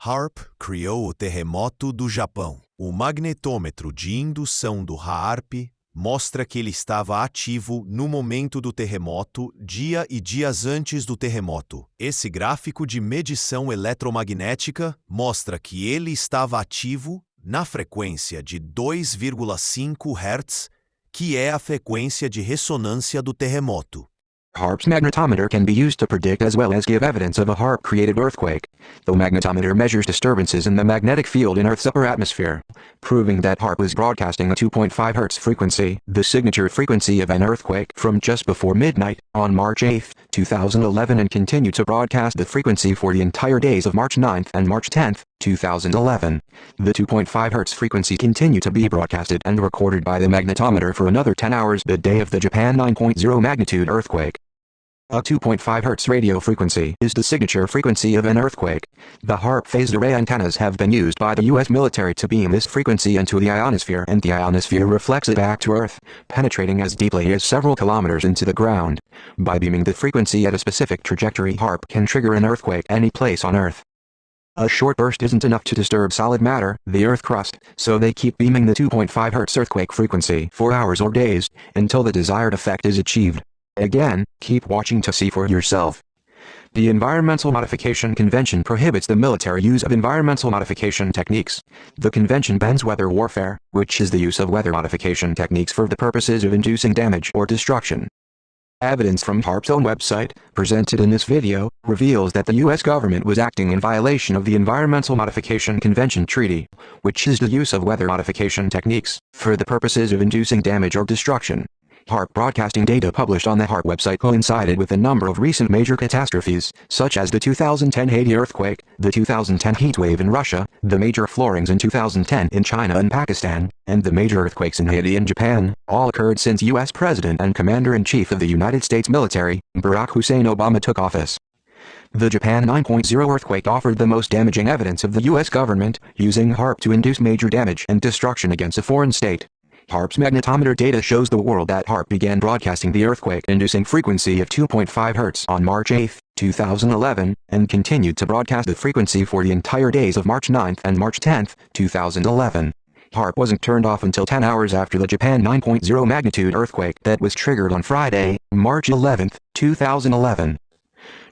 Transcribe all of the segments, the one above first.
Haarp criou o terremoto do Japão. O magnetômetro de indução do Haarp mostra que ele estava ativo no momento do terremoto, dia e dias antes do terremoto. Esse gráfico de medição eletromagnética mostra que ele estava ativo na frequência de 2,5 Hz, que é a frequência de ressonância do terremoto. Haarp's magnetometer can be used to predict as well as give evidence of a Haarp-created earthquake. The magnetometer measures disturbances in the magnetic field in Earth's upper atmosphere, proving that Haarp was broadcasting a 2.5 Hz frequency, the signature frequency of an earthquake, from just before midnight on March 8, 2011 and continued to broadcast the frequency for the entire days of March 9 and March 10, 2011. The 2.5 Hz frequency continued to be broadcasted and recorded by the magnetometer for another 10 hours the day of the Japan 9.0 magnitude earthquake. A 2.5 Hz radio frequency is the signature frequency of an earthquake. The Haarp phased array antennas have been used by the U.S. military to beam this frequency into the ionosphere, and the ionosphere reflects it back to Earth, penetrating as deeply as several kilometers into the ground. By beaming the frequency at a specific trajectory, Haarp can trigger an earthquake any place on Earth. A short burst isn't enough to disturb solid matter, the Earth crust, so they keep beaming the 2.5 Hz earthquake frequency for hours or days, until the desired effect is achieved. Again, keep watching to see for yourself. The Environmental Modification Convention prohibits the military use of environmental modification techniques. The convention bans weather warfare, which is the use of weather modification techniques for the purposes of inducing damage or destruction. Evidence from Haarp's own website, presented in this video, reveals that the U.S. government was acting in violation of the Environmental Modification Convention Treaty, which is the use of weather modification techniques for the purposes of inducing damage or destruction. Haarp broadcasting data published on the Haarp website coincided with a number of recent major catastrophes, such as the 2010 Haiti earthquake, the 2010 heatwave in Russia, the major floodings in 2010 in China and Pakistan, and the major earthquakes in Haiti and Japan, all occurred since U.S. President and Commander-in-Chief of the United States military, Barack Hussein Obama, took office. The Japan 9.0 earthquake offered the most damaging evidence of the U.S. government using Haarp to induce major damage and destruction against a foreign state. Haarp's magnetometer data shows the world that Haarp began broadcasting the earthquake-inducing frequency of 2.5 Hz on March 8, 2011, and continued to broadcast the frequency for the entire days of March 9 and March 10, 2011. Haarp wasn't turned off until 10 hours after the Japan 9.0 magnitude earthquake that was triggered on Friday, March 11, 2011.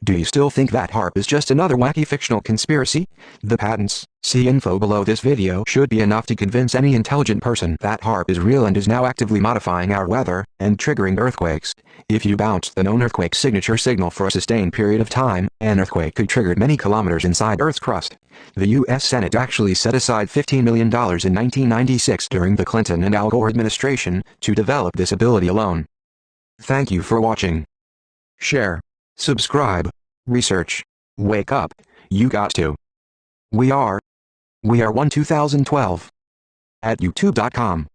Do you still think that Haarp is just another wacky fictional conspiracy? The patents, see info below this video, should be enough to convince any intelligent person that Haarp is real and is now actively modifying our weather and triggering earthquakes. If you bounce the known earthquake signature signal for a sustained period of time, an earthquake could trigger many kilometers inside Earth's crust. The U.S. Senate actually set aside $15 million in 1996 during the Clinton and Al Gore administration to develop this ability alone. Thank you for watching. Share. Subscribe. Research. Wake up. You got to. We are 1 2012 at youtube.com.